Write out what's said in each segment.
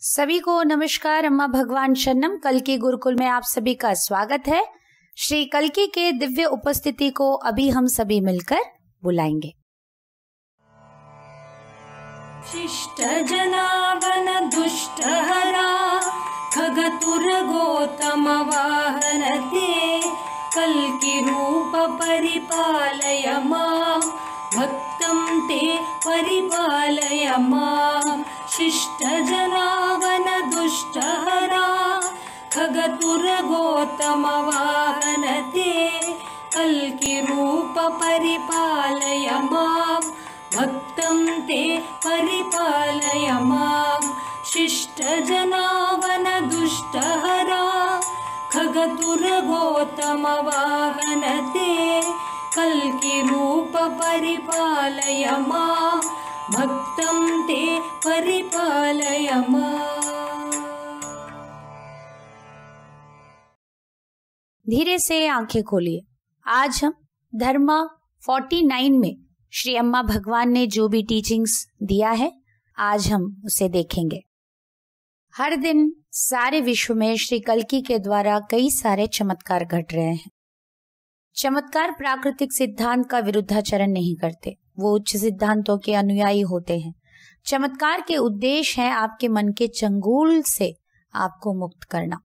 सभी को नमस्कार। अम्मा भगवान शरणम। कल्की गुरुकुल में आप सभी का स्वागत है। श्री कल्की के दिव्य उपस्थिति को अभी हम सभी मिलकर बुलाएंगे। शिष्ट जनावन दुष्ट हरा खगतुर गौतम वाहन ते कल्की रूप परिपालय मां भक्तं ते परिपालय मां। शिष्ट जनावन दुष्ट हरा खगतुर गौतम वाहन ते कल्की रूप परिपालय मां भक्तं ते परिपालय मां। शिष्ट जनावन दुष्ट हरा खगतुर गौतम वाहन ते कल्की रूप परिपालय मां भक्तं ते परिपालय मां। धीरे से आंखें खोलिए। आज हम धर्म 49 में श्री अम्मा भगवान ने जो भी टीचिंग्स दिया है, आज हम उसे देखेंगे। हर दिन सारे विश्व में श्री कल्की के द्वारा कई सारे चमत्कार घट रहे हैं। चमत्कार प्राकृतिक सिद्धांत का विरुद्धाचरण नहीं करते, वो उच्च सिद्धांतों के अनुयायी होते हैं। चमत्कार के उद्देश्य है आपके मन के चंगुल से आपको मुक्त करना।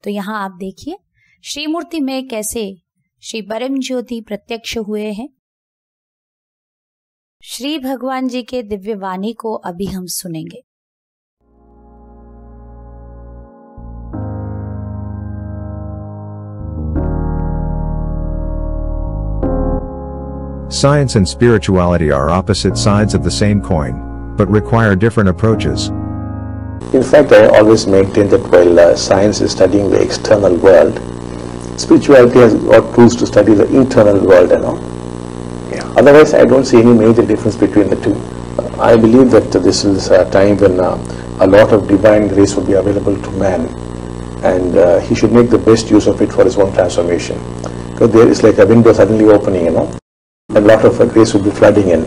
तो यहाँ आप देखिए श्री मूर्ति में कैसे श्री परम ज्योति प्रत्यक्ष हुए हैं। श्री भगवान जी के दिव्य वाणी को अभी हम सुनेंगे। Science and spirituality are opposite sides of the same coin, but require different approaches. In fact, I always maintain that while science is studying the external world, spirituality has got tools to study the internal world, Otherwise, I don't see any major difference between the two. I believe that this is a time when a lot of divine grace will be available to man, and he should make the best use of it for his own transformation. Because there is like a window suddenly opening, a lot of grace will be flooding in.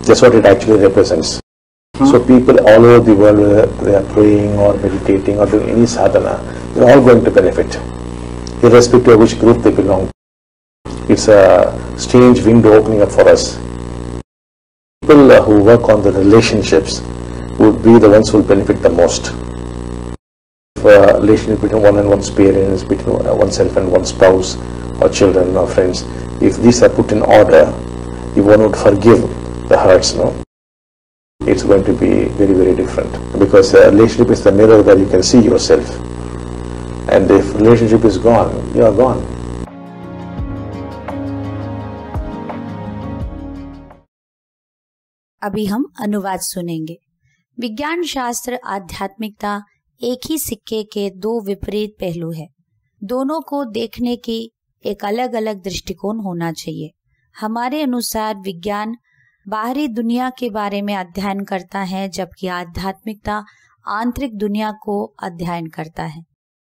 That's what it actually represents. So people all over the world, whether they are praying or meditating or doing any sadhana, they're all going to benefit, irrespective of which group they belong to. It's a strange window opening up for us. People who work on the relationships would be the ones who will benefit the most. If a relationship between one and one's parents, between oneself and one's spouse or children or friends, if these are put in order, if one would forgive the hurts, it's going to be very, very different. Because a relationship is the mirror where you can see yourself. And if relationship is gone, you are gone. अभी हम अनुवाद सुनेंगे। विज्ञान शास्त्र आध्यात्मिकता एक ही सिक्के के दो विपरीत पहलू है। दोनों को देखने की एक अलग अलग दृष्टिकोण होना चाहिए। हमारे अनुसार विज्ञान बाहरी दुनिया के बारे में अध्ययन करता है, जबकि आध्यात्मिकता आंतरिक दुनिया को अध्ययन करता है।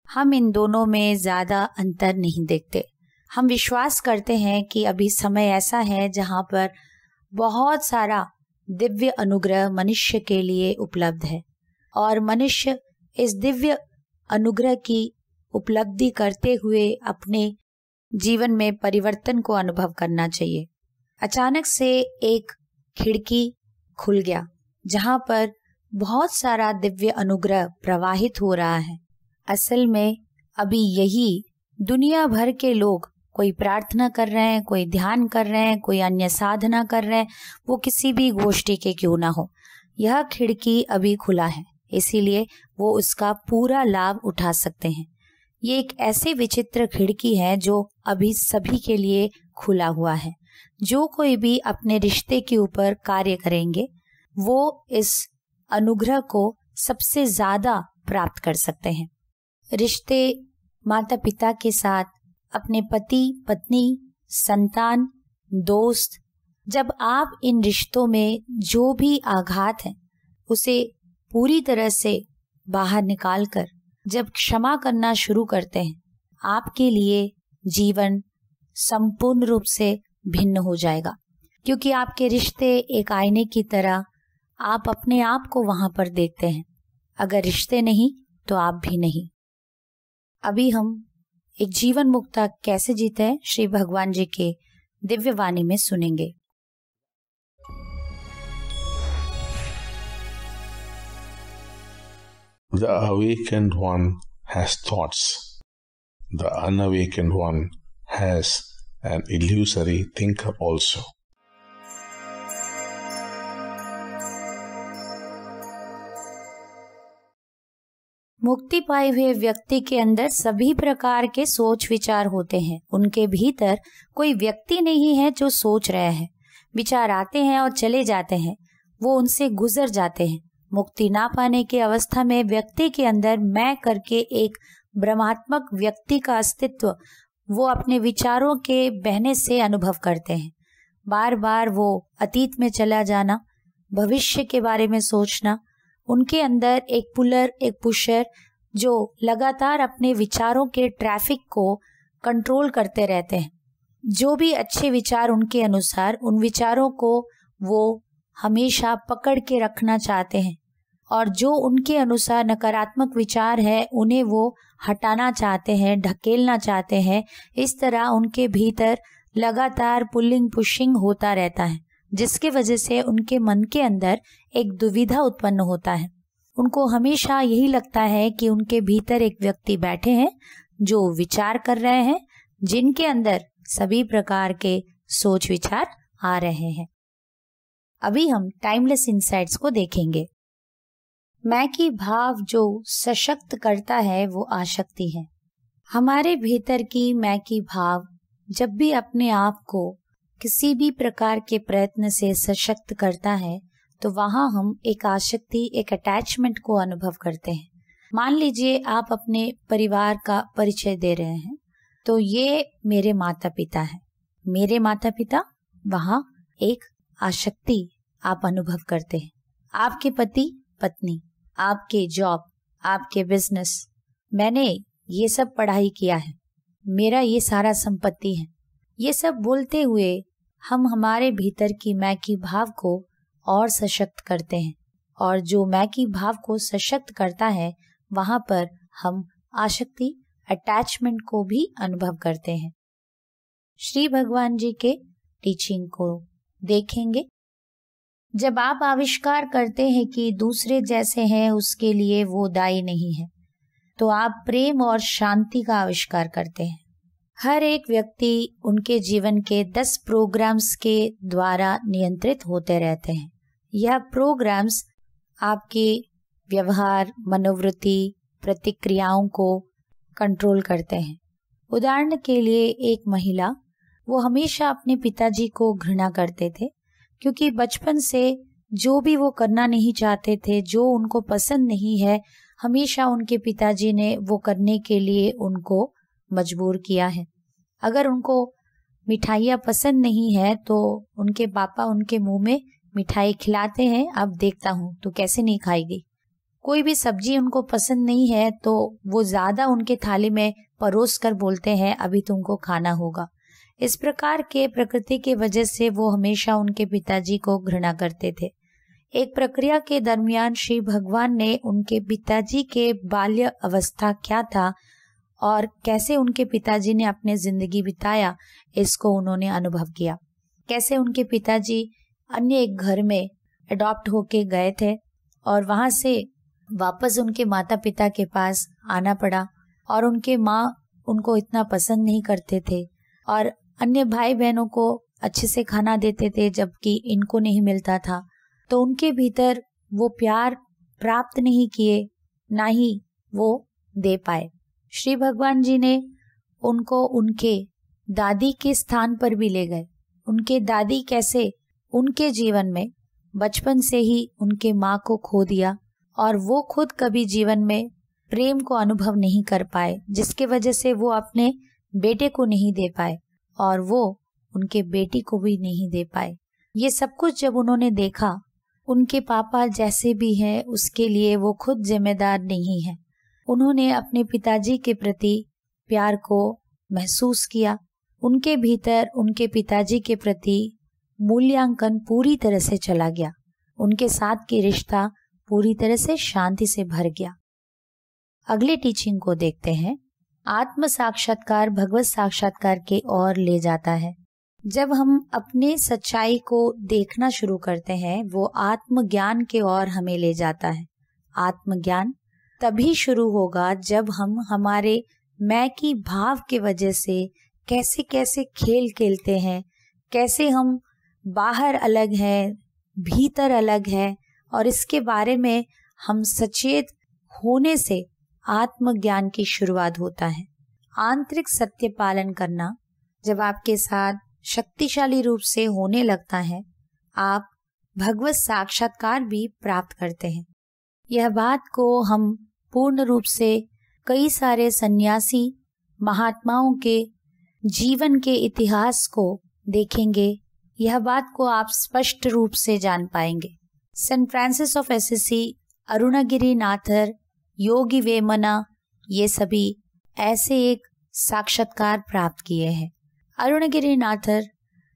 हम इन दोनों में ज्यादा अंतर नहीं देखते। हम विश्वास करते हैं कि अभी समय ऐसा है जहाँ पर बहुत सारा दिव्य अनुग्रह मनुष्य के लिए उपलब्ध है और मनुष्य इस दिव्य अनुग्रह की उपलब्धि करते हुए अपने जीवन में परिवर्तन को अनुभव करना चाहिए। अचानक से एक खिड़की खुल गया जहां पर बहुत सारा दिव्य अनुग्रह प्रवाहित हो रहा है। असल में अभी यही दुनिया भर के लोग, कोई प्रार्थना कर रहे हैं, कोई ध्यान कर रहे हैं, कोई अन्य साधना कर रहे हैं, वो किसी भी गोष्ठी के क्यों ना हो, यह खिड़की अभी खुला है, इसीलिए वो उसका पूरा लाभ उठा सकते हैं। ये एक ऐसी विचित्र खिड़की है जो अभी सभी के लिए खुला हुआ है। जो कोई भी अपने रिश्ते के ऊपर कार्य करेंगे वो इस अनुग्रह को सबसे ज्यादा प्राप्त कर सकते हैं। रिश्ते माता पिता के साथ, अपने पति पत्नी, संतान, दोस्त, जब आप इन रिश्तों में जो भी आघात है उसे पूरी तरह से बाहर निकालकर जब क्षमा करना शुरू करते हैं, आपके लिए जीवन संपूर्ण रूप से भिन्न हो जाएगा। क्योंकि आपके रिश्ते एक आईने की तरह आप अपने आप को वहां पर देखते हैं। अगर रिश्ते नहीं तो आप भी नहीं। अभी हम एक जीवन मुक्ता कैसे जीते हैं श्री भगवान जी के दिव्य वाणी में सुनेंगे। The awakened one has thoughts. The unawakened one has an illusory thinker also. मुक्ति पाए हुए व्यक्ति के अंदर सभी प्रकार के सोच विचार होते हैं। उनके भीतर कोई व्यक्ति नहीं है जो सोच रहा है। विचार आते हैं और चले जाते हैं, वो उनसे गुजर जाते हैं। मुक्ति ना पाने की अवस्था में व्यक्ति के अंदर मैं करके एक ब्रह्मात्मक व्यक्ति का अस्तित्व वो अपने विचारों के बहने से अनुभव करते हैं। बार बार वो अतीत में चला जाना, भविष्य के बारे में सोचना, उनके अंदर एक पुलर एक पुशर जो लगातार अपने विचारों के ट्रैफिक को कंट्रोल करते रहते हैं। जो भी अच्छे विचार उनके अनुसार, उन विचारों को वो हमेशा पकड़ के रखना चाहते हैं, और जो उनके अनुसार नकारात्मक विचार है उन्हें वो हटाना चाहते हैं, ढकेलना चाहते हैं। इस तरह उनके भीतर लगातार पुलिंग पुशिंग होता रहता है, जिसके वजह से उनके मन के अंदर एक दुविधा उत्पन्न होता है। उनको हमेशा यही लगता है कि उनके भीतर एक व्यक्ति बैठे हैं जो विचार कर रहे हैं, जिनके अंदर सभी प्रकार के सोच विचार आ रहे हैं। अभी हम टाइमलेस इनसाइट्स को देखेंगे। मैं की भाव जो सशक्त करता है वो आसक्ति है। हमारे भीतर की मैं की भाव जब भी अपने आप को किसी भी प्रकार के प्रयत्न से सशक्त करता है तो वहां हम एक आसक्ति, एक अटैचमेंट को अनुभव करते हैं। मान लीजिए आप अपने परिवार का परिचय दे रहे हैं, तो ये मेरे माता पिता है। मेरे माता पिता, वहां एक आसक्ति आप अनुभव करते हैं। आपके पति पत्नी, आपके जॉब, आपके बिजनेस, मैंने ये सब पढ़ाई किया है, मेरा ये सारा संपत्ति है, ये सब बोलते हुए हम हमारे भीतर की मैं की भाव को और सशक्त करते हैं। और जो मैं की भाव को सशक्त करता है वहां पर हम आसक्ति, अटैचमेंट को भी अनुभव करते हैं। श्री भगवान जी के टीचिंग को देखेंगे। जब आप आविष्कार करते हैं कि दूसरे जैसे हैं उसके लिए वो दायी नहीं है, तो आप प्रेम और शांति का आविष्कार करते हैं। हर एक व्यक्ति उनके जीवन के 10 प्रोग्राम्स के द्वारा नियंत्रित होते रहते हैं। यह प्रोग्राम्स आपके व्यवहार, मनोवृत्ति, प्रतिक्रियाओं को कंट्रोल करते हैं। उदाहरण के लिए एक महिला, वो हमेशा अपने पिताजी को घृणा करते थे, क्योंकि बचपन से जो भी वो करना नहीं चाहते थे, जो उनको पसंद नहीं है, हमेशा उनके पिताजी ने वो करने के लिए उनको मजबूर किया है। अगर उनको मिठाइयाँ पसंद नहीं है तो उनके पापा उनके मुंह में मिठाई खिलाते हैं, अब देखता हूँ तो कैसे नहीं खाएगी। कोई भी सब्जी उनको पसंद नहीं है तो वो ज्यादा उनके थाली में परोस कर बोलते हैं अभी तुमको खाना होगा। इस प्रकार के प्रकृति की वजह से वो हमेशा उनके पिताजी को घृणा करते थे। एक प्रक्रिया के दरमियान श्री भगवान ने उनके पिताजी के बाल्य अवस्था क्या था और कैसे उनके पिताजी ने अपने जिंदगी बिताया, इसको उन्होंने अनुभव किया। कैसे उनके पिताजी अन्य एक घर में अडॉप्ट होके गए थे और वहां से वापस उनके माता पिता के पास आना पड़ा, और उनके माँ उनको इतना पसंद नहीं करते थे और अन्य भाई बहनों को अच्छे से खाना देते थे जबकि इनको नहीं मिलता था। तो उनके भीतर वो प्यार प्राप्त नहीं किए, ना ही वो दे पाए। श्री भगवान जी ने उनको उनके दादी के स्थान पर भी ले गए। उनके दादी कैसे उनके जीवन में बचपन से ही उनके माँ को खो दिया और वो खुद कभी जीवन में प्रेम को अनुभव नहीं कर पाए, जिसके वजह से वो अपने बेटे को नहीं दे पाए और वो उनके बेटी को भी नहीं दे पाए। ये सब कुछ जब उन्होंने देखा, उनके पापा जैसे भी हैं उसके लिए वो खुद जिम्मेदार नहीं है। उन्होंने अपने पिताजी के प्रति प्यार को महसूस किया। उनके भीतर उनके पिताजी के प्रति मूल्यांकन पूरी तरह से चला गया। उनके साथ की रिश्ता पूरी तरह से शांति से भर गया। अगले टीचिंग को देखते हैं। आत्म साक्षात्कार भगवत साक्षात्कार के ओर ले जाता है। जब हम अपने सच्चाई को देखना शुरू करते हैं, वो आत्मज्ञान के ओर हमें ले जाता है। आत्मज्ञान तभी शुरू होगा जब हम हमारे मैं की भाव के वजह से कैसे कैसे खेल खेलते हैं, कैसे हम बाहर अलग हैं, भीतर अलग हैं, और इसके बारे में हम सचेत होने से आत्मज्ञान की शुरुआत होता है। आंतरिक सत्य पालन करना जब आपके साथ शक्तिशाली रूप से होने लगता है, आप भगवत साक्षात्कार भी प्राप्त करते हैं। यह बात को हम पूर्ण रूप से कई सारे सन्यासी महात्माओं के जीवन के इतिहास को देखेंगे। यह बात को आप स्पष्ट रूप से जान पाएंगे। सेंट फ्रांसिस ऑफ एसिसी, अरुणगिरी नाथर, योगी वेमना, ये सभी ऐसे एक साक्षात्कार प्राप्त किए हैं। अरुणगिरी नाथर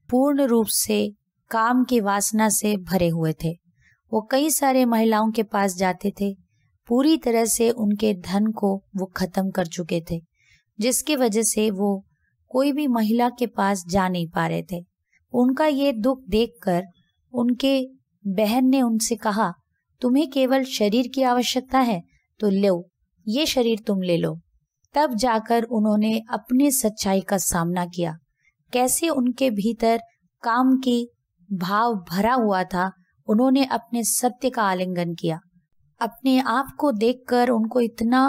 पूर्ण रूप से काम की वासना से भरे हुए थे। वो कई सारे महिलाओं के पास जाते थे, पूरी तरह से उनके धन को वो खत्म कर चुके थे, जिसकी वजह से वो कोई भी महिला के पास जा नहीं पा रहे थे। उनका ये दुख देखकर उनके बहन ने उनसे कहा, तुम्हें केवल शरीर की आवश्यकता है तो लो, ये शरीर तुम ले लो। तब जाकर उन्होंने अपनी सच्चाई का सामना किया, कैसे उनके भीतर काम की भाव भरा हुआ था। उन्होंने अपने सत्य का आलिंगन किया। अपने आप को देखकर उनको इतना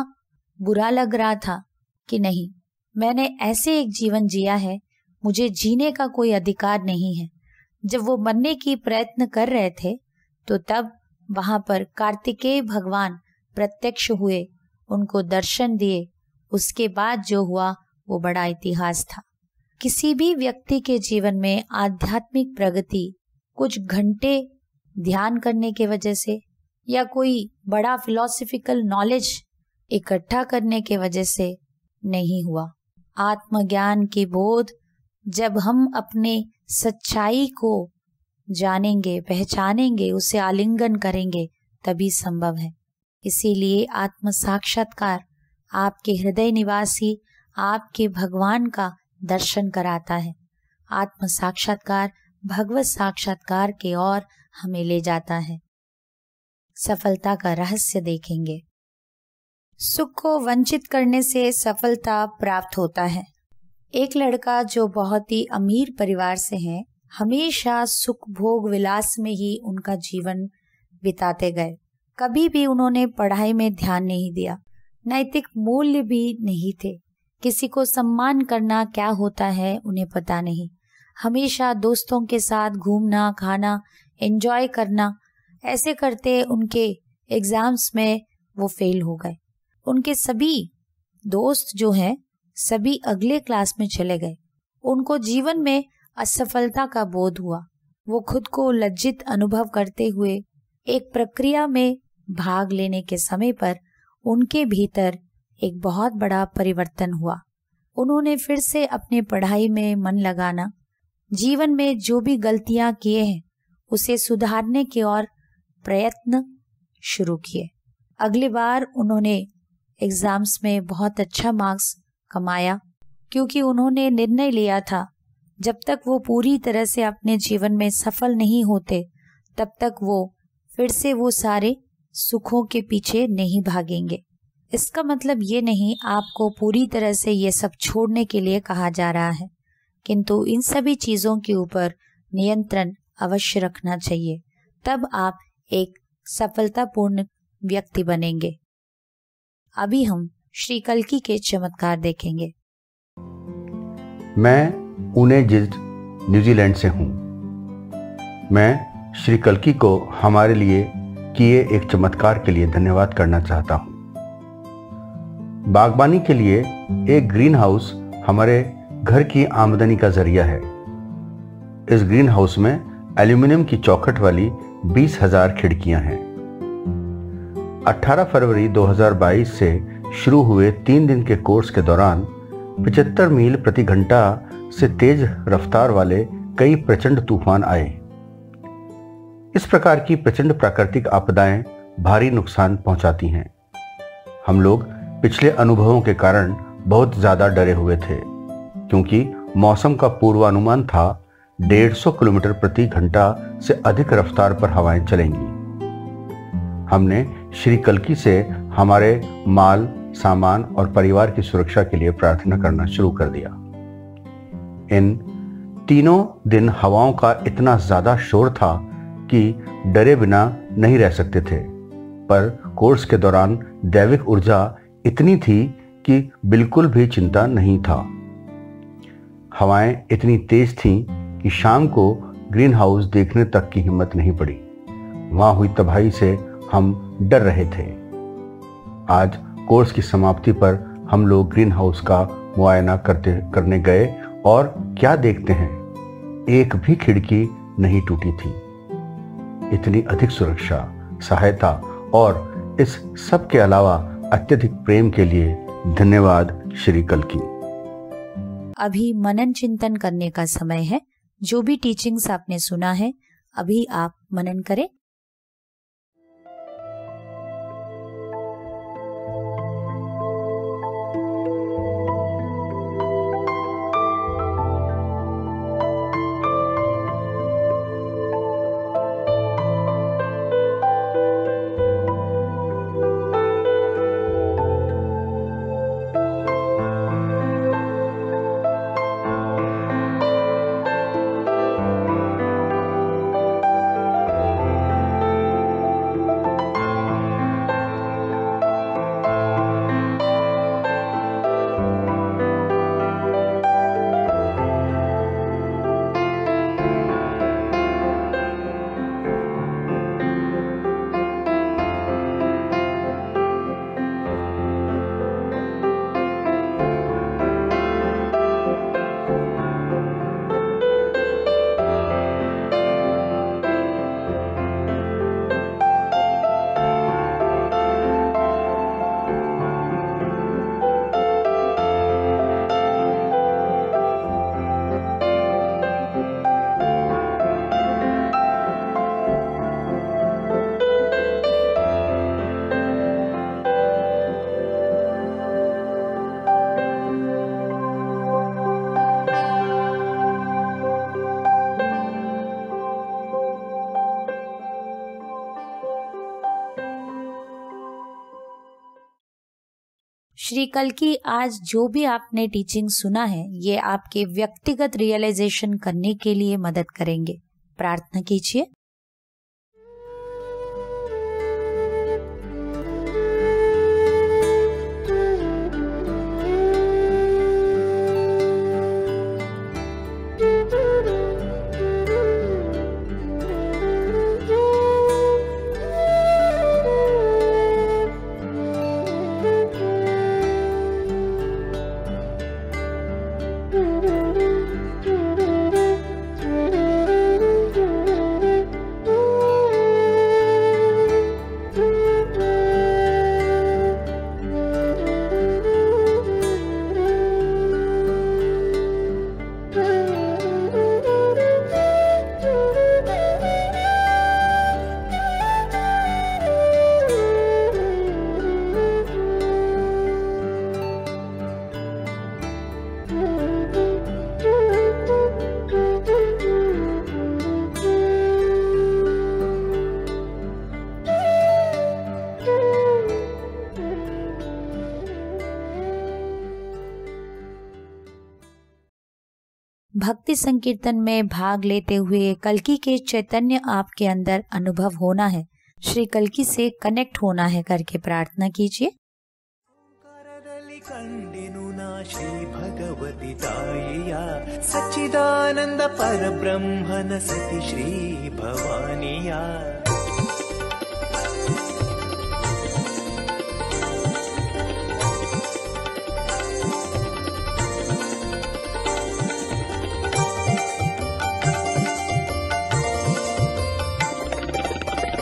बुरा लग रहा था कि नहीं, मैंने ऐसे एक जीवन जिया है, मुझे जीने का कोई अधिकार नहीं है। जब वो मरने की प्रयत्न कर रहे थे तो तब वहां पर कार्तिकेय भगवान प्रत्यक्ष हुए, उनको दर्शन दिए। उसके बाद जो हुआ वो बड़ा इतिहास था। किसी भी व्यक्ति के जीवन में आध्यात्मिक प्रगति कुछ घंटे ध्यान करने के वजह से या कोई बड़ा फिलॉसफिकल नॉलेज इकट्ठा करने के वजह से नहीं हुआ। आत्मज्ञान की बोध जब हम अपने सच्चाई को जानेंगे, पहचानेंगे, उसे आलिंगन करेंगे, तभी संभव है। इसीलिए आत्म साक्षात्कार आपके हृदय निवासी आपके भगवान का दर्शन कराता है। आत्म साक्षात्कार भगवत साक्षात्कार के ओर हमें ले जाता है। सफलता का रहस्य देखेंगे। सुख को वंचित करने से सफलता प्राप्त होता है। एक लड़का जो बहुत ही अमीर परिवार से है, हमेशा सुख भोग विलास में ही उनका जीवन बिताते गए। कभी भी उन्होंने पढ़ाई में ध्यान नहीं दिया, नैतिक मूल्य भी नहीं थे। किसी को सम्मान करना क्या होता है उन्हें पता नहीं। हमेशा दोस्तों के साथ घूमना, खाना, एंजॉय करना, ऐसे करते उनके एग्जाम्स में वो फेल हो गए। उनके सभी दोस्त जो हैं सभी अगले क्लास में चले गए। उनको जीवन में असफलता का बोध हुआ। वो खुद को लज्जित अनुभव करते हुए एक प्रक्रिया में भाग लेने के समय पर उनके भीतर एक बहुत बड़ा परिवर्तन हुआ। उन्होंने फिर से अपने पढ़ाई में मन लगाना, जीवन में जो भी गलतियां किए हैं उसे सुधारने की ओर प्रयत्न शुरू किए। अगली बार उन्होंने एग्जाम्स में बहुत अच्छा मार्क्स कमाया, क्योंकि उन्होंने निर्णय लिया था जब तक वो पूरी तरह से अपने जीवन में सफल नहीं होते तब तक वो फिर से वो सारे सुखों के पीछे नहीं भागेंगे। इसका मतलब ये नहीं आपको पूरी तरह से ये सब छोड़ने के लिए कहा जा रहा है, किंतु इन सभी चीजों के ऊपर नियंत्रण अवश्य रखना चाहिए, तब आप एक सफलतापूर्ण व्यक्ति बनेंगे। अभी हम श्री कल्की के चमत्कार देखेंगे। मैं उनेजिल्ड न्यूजीलैंड से हूँ। मैं श्री कल्की को हमारे लिए किए एक चमत्कार के लिए धन्यवाद करना चाहता हूँ। बागबानी के लिए एक ग्रीन हाउस हमारे घर की आमदनी का जरिया है। इस ग्रीन हाउस में एल्यूमिनियम की चौखट वाली 20,000 खिड़कियां हैं। 18 फरवरी 2022 से शुरू हुए 3 दिन के कोर्स के दौरान 75 मील प्रति घंटा से तेज रफ्तार वाले कई प्रचंड तूफान आए। इस प्रकार की प्रचंड प्राकृतिक आपदाएं भारी नुकसान पहुंचाती हैं। हम लोग पिछले अनुभवों के कारण बहुत ज़्यादा डरे हुए थे, क्योंकि मौसम का पूर्वानुमान था 150 किलोमीटर प्रति घंटा से अधिक रफ्तार पर हवाएं चलेंगी। हमने श्री कल्की से हमारे माल, सामान और परिवार की सुरक्षा के लिए प्रार्थना करना शुरू कर दिया। इन तीनों दिन हवाओं का इतना ज़्यादा शोर था कि डरे बिना नहीं रह सकते थे, पर कोर्स के दौरान दैविक ऊर्जा इतनी थी कि बिल्कुल भी चिंता नहीं था। हवाएं इतनी तेज थीं कि शाम को ग्रीन हाउस देखने तक की हिम्मत नहीं पड़ी। वहां हुई तबाही से हम डर रहे थे। आज कोर्स की समाप्ति पर हम लोग ग्रीन हाउस का मुआयना करने गए और क्या देखते हैं, एक भी खिड़की नहीं टूटी थी। इतनी अधिक सुरक्षा, सहायता और इस सब के अलावा अत्यधिक प्रेम के लिए धन्यवाद श्री कल्की। अभी मनन चिंतन करने का समय है। जो भी टीचिंग्स आपने सुना है, अभी आप मनन करें। श्री कल्की, आज जो भी आपने टीचिंग सुना है, ये आपके व्यक्तिगत रियलाइजेशन करने के लिए मदद करेंगे। प्रार्थना कीजिए। भक्ति संकीर्तन में भाग लेते हुए कल्की के चैतन्य आपके अंदर अनुभव होना है, श्री कल्की से कनेक्ट होना है करके प्रार्थना कीजिए। श्री भगवती ताईया सच्चिदानंद पर ब्रह्मन सती श्री भवानिया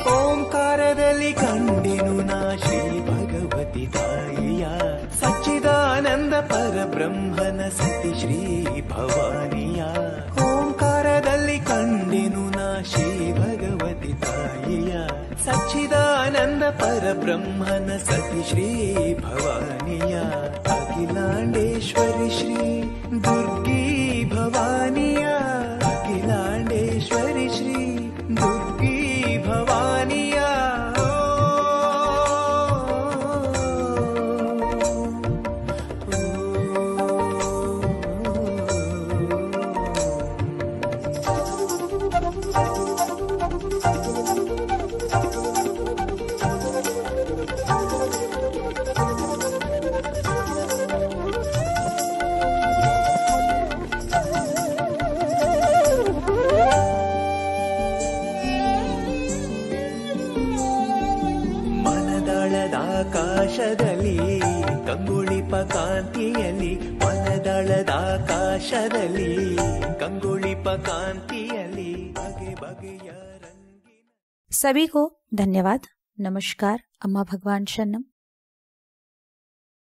ಓಂಕಾರದಲ್ಲಿ ಕಂಡೆನು ನಾ ಶ್ರೀ ಭಗವತಿ ತಾಯಿಯ ಸಚ್ಚಿದಾನಂದ ಪರಬ್ರಹ್ಮನ ಸತಿ ಶ್ರೀ ಭವಾನಿಯ ಓಂಕಾರದಲ್ಲಿ ಕಂಡೆನು ನಾ ಶ್ರೀ ಭಗವತಿ ತಾಯಿಯ ಸಚ್ಚಿದಾನಂದ सच्चिदानन्द परब्रह्मन सति श्री भवानिया अखिलाण्डेश्वरि श्री दुर्गी भवानिया अखिलाण्डेश्वरि श्री दुर्गी भवानिया ಆಕಾಶದಲ್ಲಿ ಕಂಗುಳಿಪ ಕಾಂತಿಯಲ್ಲಿ ಮನದಳದಾಕಾಶದಲ್ಲಿ ಕಂಗುಳಿಪ ಕಾಂತಿಯಲ್ಲಿ ಬಗೆ ಬಗೆಯ ರಂಗಿನ सभी को धन्यवाद। नमस्कार। अम्मा भगवान शरणम।